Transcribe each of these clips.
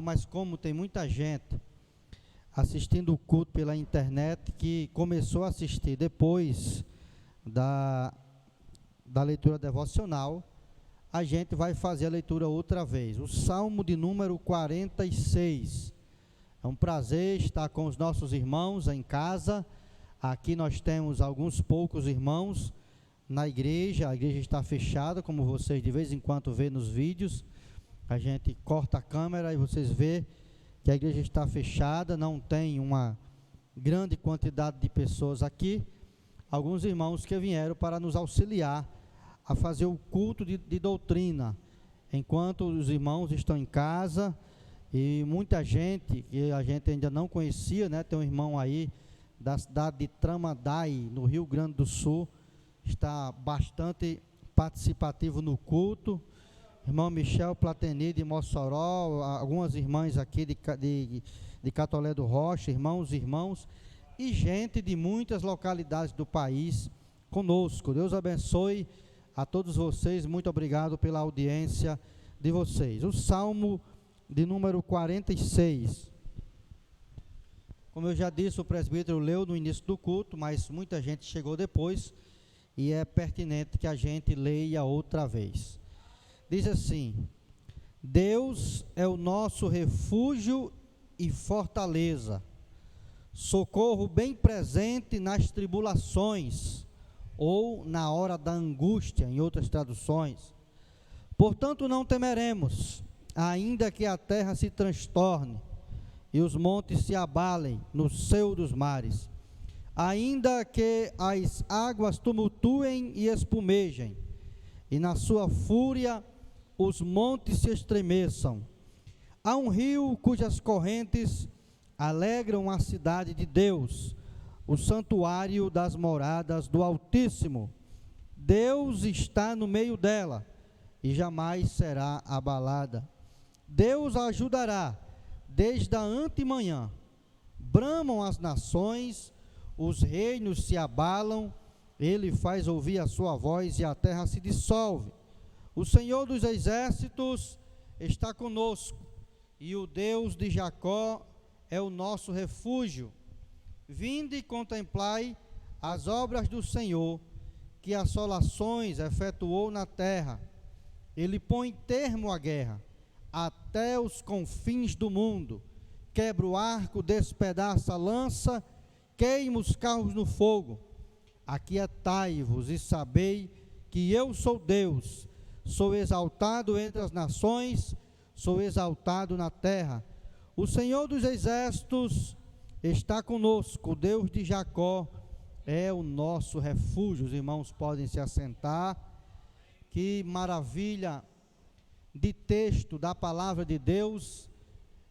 devocional, mas como tem muita gente assistindo o culto pela internet que começou a assistir depois da leitura devocional, a gente vai fazer a leitura outra vez. O Salmo de número 46. É um prazer estar com os nossos irmãos em casa. Aqui nós temos alguns poucos irmãos na igreja. A igreja está fechada, como vocês de vez em quando vê nos vídeos. A gente corta a câmera e vocês vê que a igreja está fechada, não tem uma grande quantidade de pessoas aqui. Alguns irmãos que vieram para nos auxiliar a fazer o culto de doutrina, enquanto os irmãos estão em casa, e muita gente que a gente ainda não conhecia, né? Tem um irmão aí da cidade de Tramandaí, no Rio Grande do Sul, está bastante participativo no culto. Irmão Michel Plateni de Mossoró, algumas irmãs aqui de Catolé do Rocha, irmãos, e gente de muitas localidades do país conosco. Deus abençoe a todos vocês, muito obrigado pela audiência de vocês. O Salmo de número 46. Como eu já disse, o presbítero leu no início do culto, mas muita gente chegou depois e é pertinente que a gente leia outra vez. Diz assim: Deus é o nosso refúgio e fortaleza, socorro bem presente nas tribulações, ou na hora da angústia, em outras traduções. Portanto, não temeremos, ainda que a terra se transtorne e os montes se abalem no seio dos mares, ainda que as águas tumultuem e espumejem, e na sua fúria os montes se estremeçam. Há um rio cujas correntes alegram a cidade de Deus, o santuário das moradas do Altíssimo. Deus está no meio dela e jamais será abalada. Deus a ajudará desde a antemanhã. Bramam as nações, os reinos se abalam, ele faz ouvir a sua voz e a terra se dissolve. O Senhor dos exércitos está conosco, e o Deus de Jacó é o nosso refúgio. Vinde e contemplai as obras do Senhor, que assolações efetuou na terra. Ele põe termo à guerra, até os confins do mundo. Quebra o arco, despedaça a lança, queima os carros no fogo. Aquietai-vos e sabei que eu sou Deus. Sou exaltado entre as nações, sou exaltado na terra. O Senhor dos exércitos está conosco, o Deus de Jacó é o nosso refúgio. Os irmãos podem se assentar. Que maravilha de texto da palavra de Deus,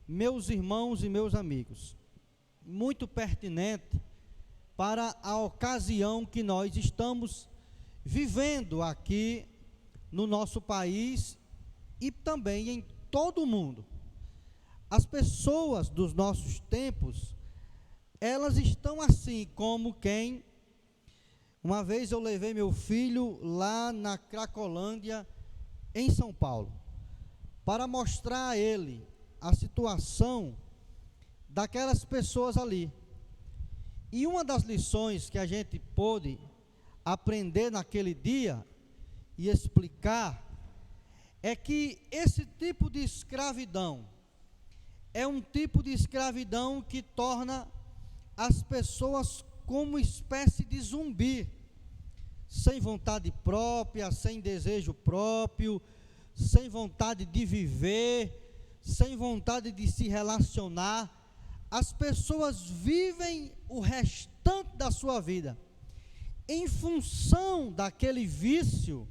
meus irmãos e meus amigos, muito pertinente para a ocasião que nós estamos vivendo aqui no nosso país e também em todo o mundo. As pessoas dos nossos tempos, elas estão assim como quem... Uma vez eu levei meu filho lá na Cracolândia, em São Paulo, para mostrar a ele a situação daquelas pessoas ali. E uma das lições que a gente pôde aprender naquele dia e explicar é que esse tipo de escravidão é um tipo de escravidão que torna as pessoas como espécie de zumbi, sem vontade própria, sem desejo próprio, sem vontade de viver, sem vontade de se relacionar. As pessoas vivem o restante da sua vida em função daquele vício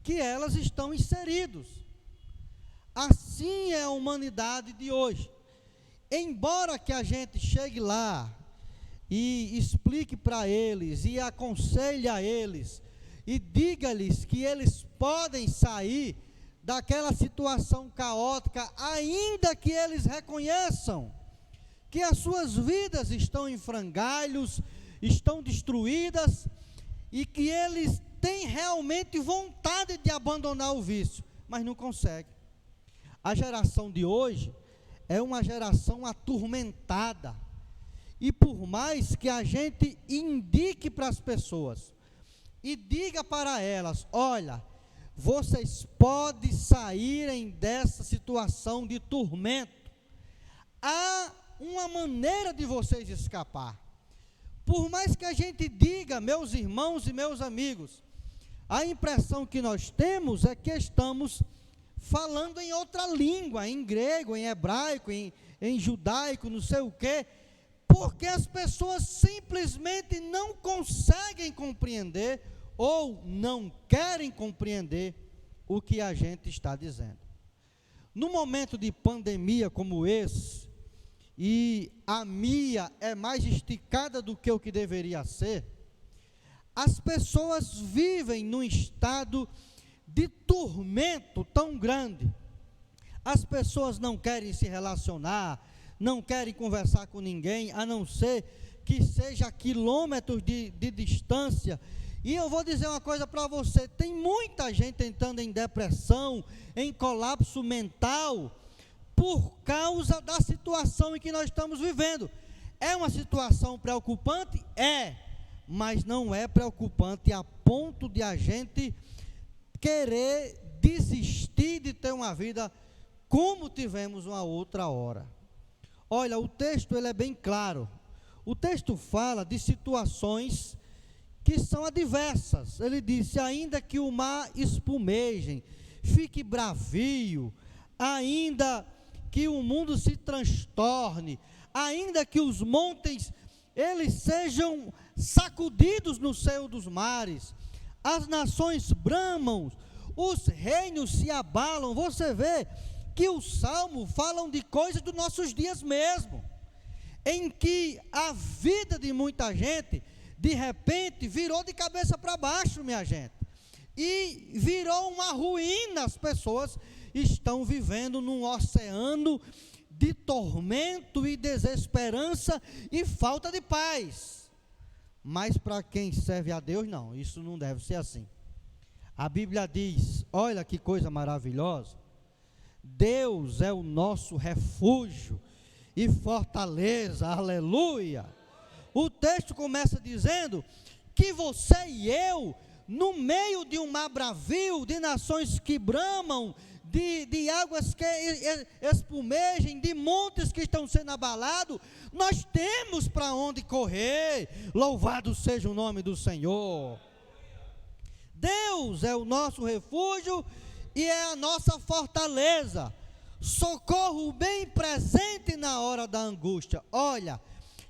que elas estão inseridos. Assim é a humanidade de hoje. Embora que a gente chegue lá e explique para eles, e aconselhe a eles, e diga-lhes que eles podem sair daquela situação caótica, ainda que eles reconheçam que as suas vidas estão em frangalhos, estão destruídas, e que eles têm realmente vontade de abandonar o vício, mas não conseguem. A geração de hoje, é uma geração atormentada. E por mais que a gente indique para as pessoas e diga para elas: olha, vocês podem saírem dessa situação de tormento, há uma maneira de vocês escapar. Por mais que a gente diga, meus irmãos e meus amigos, a impressão que nós temos é que estamos falando em outra língua, em grego, em hebraico, em judaico, não sei o quê, porque as pessoas simplesmente não conseguem compreender ou não querem compreender o que a gente está dizendo. No momento de pandemia como esse, e a mídia é mais esticada do que o que deveria ser, as pessoas vivem num estado de tormento tão grande. As pessoas não querem se relacionar, não querem conversar com ninguém, a não ser que seja a quilômetros de distância. E eu vou dizer uma coisa para você: tem muita gente entrando em depressão, em colapso mental, por causa da situação em que nós estamos vivendo. É uma situação preocupante? É, mas não é preocupante a ponto de a gente querer desistir de ter uma vida como tivemos uma outra hora. Olha, o texto ele é bem claro. O texto fala de situações que são adversas. Ele disse: ainda que o mar espumeje, fique bravio, ainda que o mundo se transtorne, ainda que os montes eles sejam sacudidos no seio dos mares, as nações bramam, os reinos se abalam. Você vê que os salmos falam de coisas dos nossos dias mesmo, em que a vida de muita gente, de repente, virou de cabeça para baixo, minha gente, e virou uma ruína. As pessoas estão vivendo num oceano de tormento e desesperança e falta de paz. Mas para quem serve a Deus, não, isso não deve ser assim. A Bíblia diz, olha que coisa maravilhosa: Deus é o nosso refúgio e fortaleza, aleluia. O texto começa dizendo que você e eu, no meio de um mar bravio, de nações que bramam, de águas que espumejem, de montes que estão sendo abalados, nós temos para onde correr. Louvado seja o nome do Senhor. Deus é o nosso refúgio e é a nossa fortaleza, socorro bem presente na hora da angústia. Olha,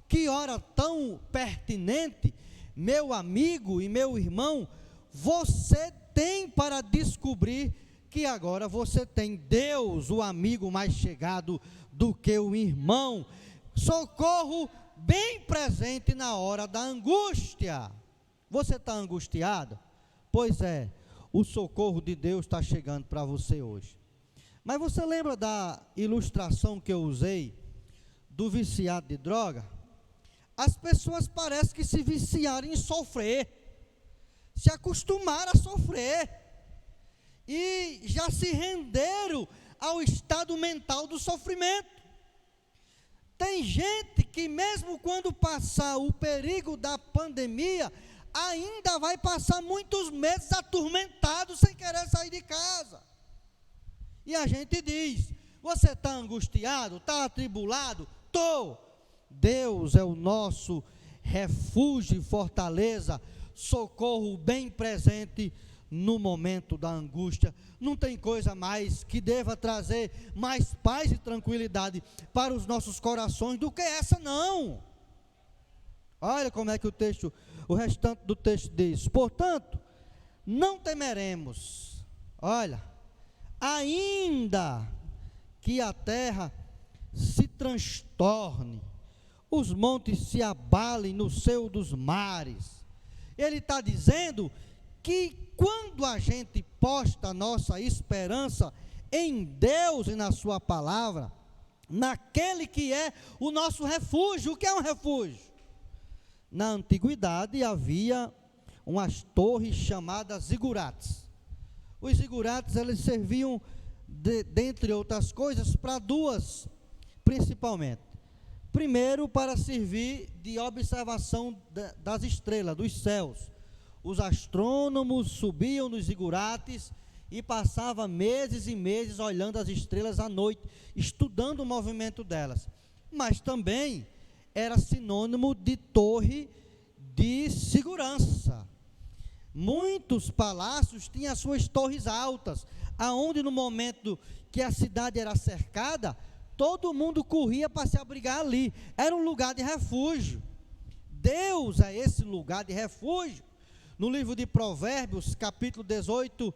que hora tão pertinente, meu amigo e meu irmão, você tem para descobrir que agora você tem Deus, o amigo mais chegado do que o irmão, socorro bem presente na hora da angústia. Você está angustiado? Pois é, o socorro de Deus está chegando para você hoje. Mas você lembra da ilustração que eu usei do viciado de droga? As pessoas parecem que se viciaram em sofrer, se acostumaram a sofrer, e já se renderam ao estado mental do sofrimento. Tem gente que mesmo quando passar o perigo da pandemia, ainda vai passar muitos meses atormentado, sem querer sair de casa. E a gente diz: você está angustiado, está atribulado? Estou. Deus é o nosso refúgio e fortaleza, socorro bem presente no momento da angústia. Não tem coisa mais que deva trazer mais paz e tranquilidade para os nossos corações do que essa, não. Olha como é que o restante do texto diz: portanto, não temeremos, olha, ainda que a terra se transtorne, os montes se abalem no seio dos mares. Ele está dizendo que quando a gente posta a nossa esperança em Deus e na sua palavra, naquele que é o nosso refúgio. O que é um refúgio? Na antiguidade havia umas torres chamadas zigurates. Os zigurates eles serviam, dentre outras coisas, para duas principalmente. Primeiro, para servir de observação das estrelas, dos céus. Os astrônomos subiam nos zigurates e passavam meses e meses olhando as estrelas à noite, estudando o movimento delas. Mas também era sinônimo de torre de segurança. Muitos palácios tinham as suas torres altas, aonde no momento que a cidade era cercada, todo mundo corria para se abrigar ali. Era um lugar de refúgio. Deus é esse lugar de refúgio. No livro de Provérbios, capítulo 18,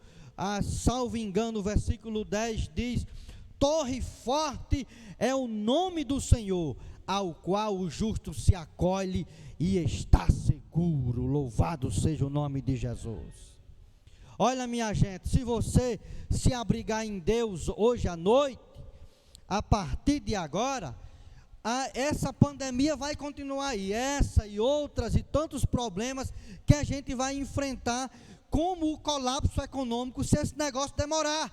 salvo engano, versículo 10, diz: torre forte é o nome do Senhor, ao qual o justo se acolhe e está seguro. Louvado seja o nome de Jesus. Olha, minha gente, se você se abrigar em Deus hoje à noite, a partir de agora, essa pandemia vai continuar aí, essa e outras e tantos problemas que a gente vai enfrentar, como o colapso econômico, se esse negócio demorar.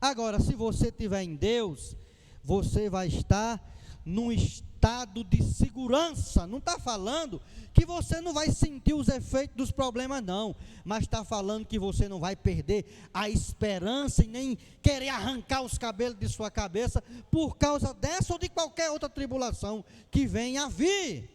Agora, se você estiver em Deus, você vai estar num estado de segurança. Não está falando que você não vai sentir os efeitos dos problemas, não, mas está falando que você não vai perder a esperança e nem querer arrancar os cabelos de sua cabeça por causa dessa ou de qualquer outra tribulação que venha a vir.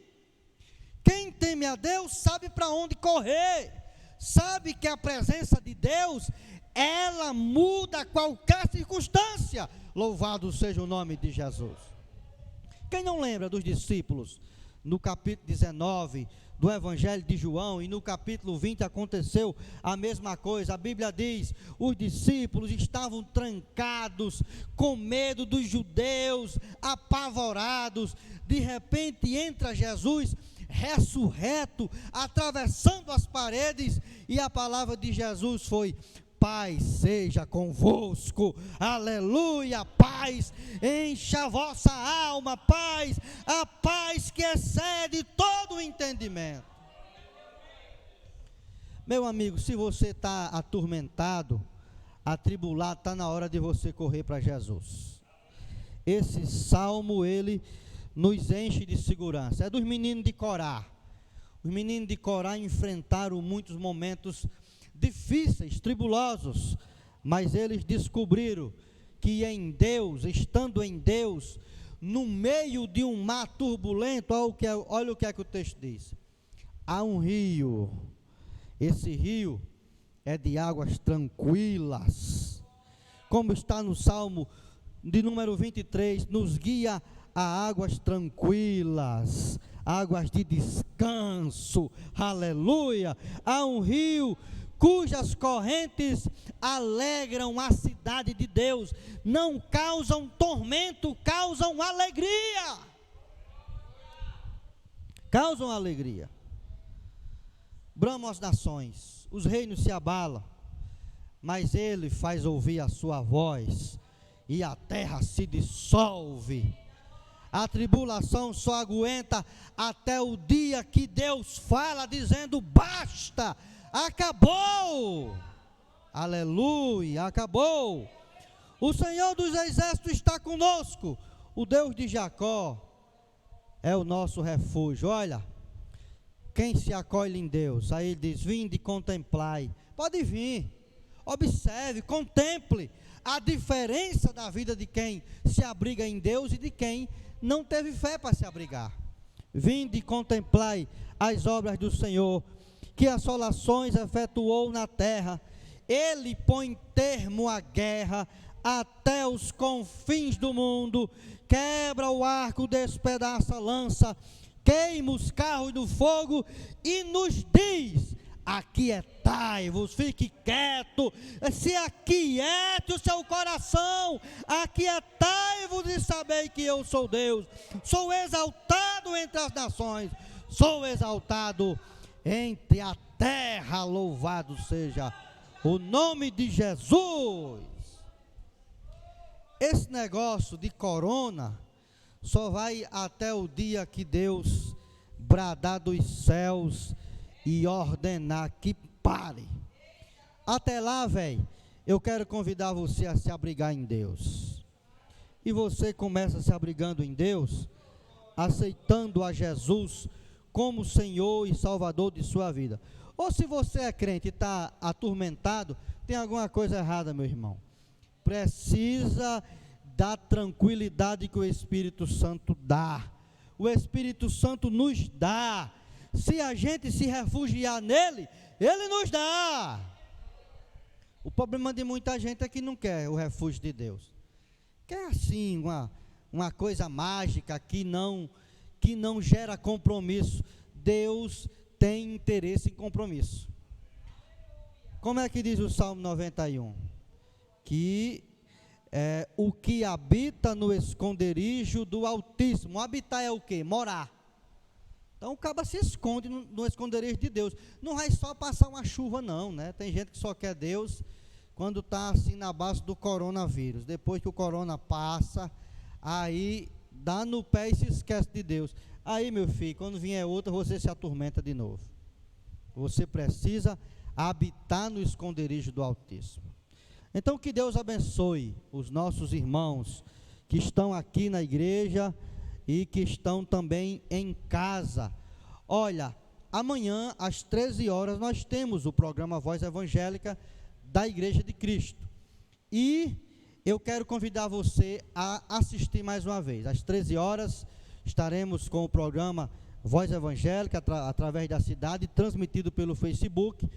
Quem teme a Deus sabe para onde correr, sabe que a presença de Deus, ela muda qualquer circunstância. Louvado seja o nome de Jesus. Quem não lembra dos discípulos, no capítulo 19 do Evangelho de João, e no capítulo 20 aconteceu a mesma coisa. A Bíblia diz: os discípulos estavam trancados, com medo dos judeus, apavorados. De repente entra Jesus ressurreto, atravessando as paredes, e a palavra de Jesus foi: paz seja convosco, aleluia, paz, encha a vossa alma, paz, a paz que excede todo o entendimento. Meu amigo, se você está atormentado, atribulado, está na hora de você correr para Jesus. Esse salmo, ele nos enche de segurança. É dos meninos de Corá. Os meninos de Corá enfrentaram muitos momentos difíceis, tribulosos, mas eles descobriram que em Deus, estando em Deus, no meio de um mar turbulento, olha o que é que o texto diz: há um rio, esse rio é de águas tranquilas, como está no Salmo de número 23, nos guia a águas tranquilas, águas de descanso, aleluia. Há um rio cujas correntes alegram a cidade de Deus, não causam tormento, causam alegria. Causam alegria. Bramam as nações, os reinos se abalam, mas ele faz ouvir a sua voz, e a terra se dissolve. A tribulação só aguenta até o dia que Deus fala, dizendo: basta, acabou, aleluia, acabou. O Senhor dos exércitos está conosco, o Deus de Jacó é o nosso refúgio. Olha, quem se acolhe em Deus, aí ele diz: vinde e contemplai. Pode vir, observe, contemple a diferença da vida de quem se abriga em Deus e de quem não teve fé para se abrigar. Vinde e contemplai as obras do Senhor, que assolações efetuou na terra. Ele põe termo à guerra até os confins do mundo, quebra o arco, despedaça a lança, queima os carros do fogo e nos diz: aquietai-vos, fique quieto, se aquiete o seu coração, aquietai-vos e sabei que eu sou Deus, sou exaltado entre as nações, sou exaltado entre a terra. Louvado seja o nome de Jesus. Esse negócio de corona só vai até o dia que Deus bradar dos céus e ordenar que pare. Até lá, velho, eu quero convidar você a se abrigar em Deus. e você começa se abrigando em Deus, aceitando a Jesus como Senhor e Salvador de sua vida. Ou se você é crente e está atormentado, tem alguma coisa errada, meu irmão. Precisa da tranquilidade que o Espírito Santo dá. O Espírito Santo nos dá. Se a gente se refugiar nele, ele nos dá. O problema de muita gente é que não quer o refúgio de Deus. Quer assim, uma coisa mágica que não gera compromisso. Deus tem interesse em compromisso. Como é que diz o Salmo 91? Que o que habita no esconderijo do Altíssimo. Habitar é o quê? Morar. Então o cara se esconde no esconderijo de Deus. Não vai só passar uma chuva não, né? Tem gente que só quer Deus quando está assim na base do coronavírus. Depois que o corona passa, aí dá no pé e se esquece de Deus. Aí, meu filho, quando vier outra, você se atormenta de novo. Você precisa habitar no esconderijo do Altíssimo. Então, que Deus abençoe os nossos irmãos que estão aqui na igreja e que estão também em casa. Olha, amanhã às 13 horas nós temos o programa Voz Evangélica da Igreja de Cristo. E eu quero convidar você a assistir mais uma vez. Às 13 horas estaremos com o programa Voz Evangélica através da cidade, transmitido pelo Facebook.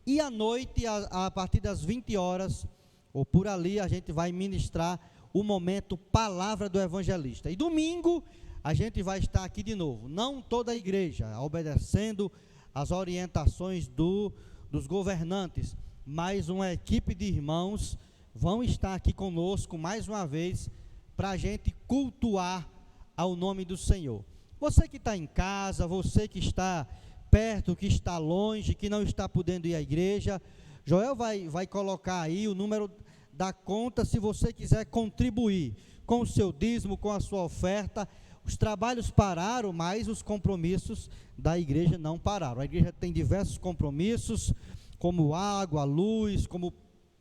E à noite, a partir das 20 horas, ou por ali, a gente vai ministrar o momento Palavra do Evangelista. E domingo, a gente vai estar aqui de novo. Não toda a igreja, obedecendo as orientações dos governantes, mas uma equipe de irmãos vão estar aqui conosco mais uma vez, para a gente cultuar ao nome do Senhor. Você que está em casa, você que está perto, que está longe, que não está podendo ir à igreja, Joel vai colocar aí o número da conta, se você quiser contribuir com o seu dízimo, com a sua oferta. Os trabalhos pararam, mas os compromissos da igreja não pararam. A igreja tem diversos compromissos, como água, luz, como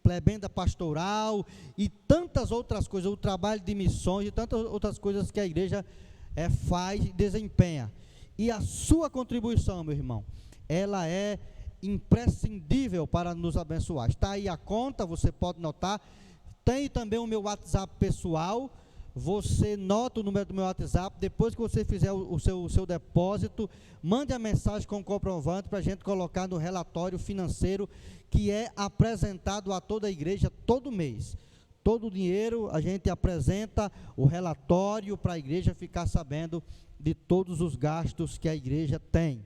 prebenda pastoral e tantas outras coisas, o trabalho de missões e tantas outras coisas que a igreja faz e desempenha. E a sua contribuição, meu irmão, ela é imprescindível para nos abençoar. Está aí a conta, você pode notar. Tem também o meu WhatsApp pessoal. Você nota o número do meu WhatsApp. Depois que você fizer o seu depósito, mande a mensagem com o comprovante para a gente colocar no relatório financeiro que é apresentado a toda a igreja todo mês. Todo o dinheiro a gente apresenta o relatório para a igreja ficar sabendo de todos os gastos que a igreja tem.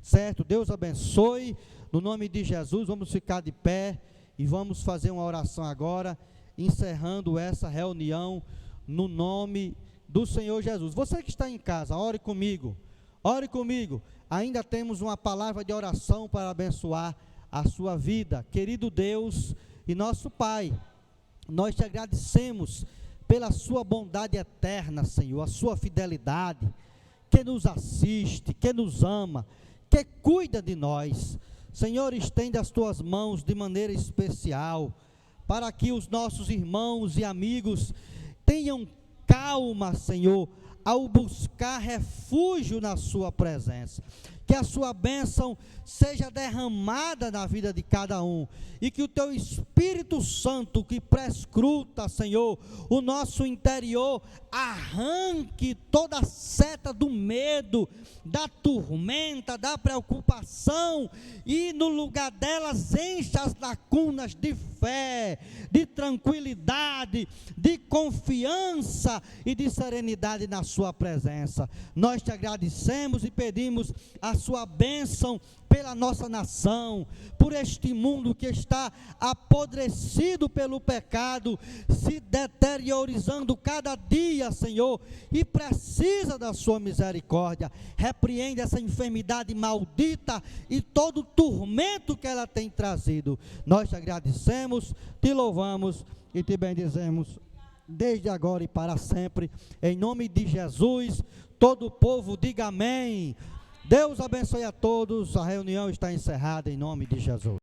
Certo? Deus abençoe. No nome de Jesus, vamos ficar de pé e vamos fazer uma oração agora, encerrando essa reunião no nome do Senhor Jesus. Você que está em casa, ore comigo. Ore comigo. Ainda temos uma palavra de oração para abençoar a sua vida. Querido Deus e nosso Pai, nós te agradecemos pela sua bondade eterna, Senhor, a sua fidelidade, que nos assiste, que nos ama, que cuida de nós. Senhor, estende as tuas mãos de maneira especial, para que os nossos irmãos e amigos tenham calma, Senhor, ao buscar refúgio na sua presença. Que a sua bênção seja derramada na vida de cada um, e que o teu Espírito Santo, que prescruta, Senhor, o nosso interior, arranque toda a seta do medo, da tormenta, da preocupação, e no lugar delas encha as lacunas de fé, de tranquilidade, de confiança e de serenidade na sua presença. Nós te agradecemos e pedimos a sua bênção pela nossa nação, por este mundo que está apodrecido pelo pecado, se deteriorizando cada dia, Senhor, e precisa da sua misericórdia. Repreende essa enfermidade maldita e todo o tormento que ela tem trazido. Nós te agradecemos, te louvamos e te bendizemos desde agora e para sempre, em nome de Jesus. Todo o povo diga amém. Deus abençoe a todos. A reunião está encerrada em nome de Jesus.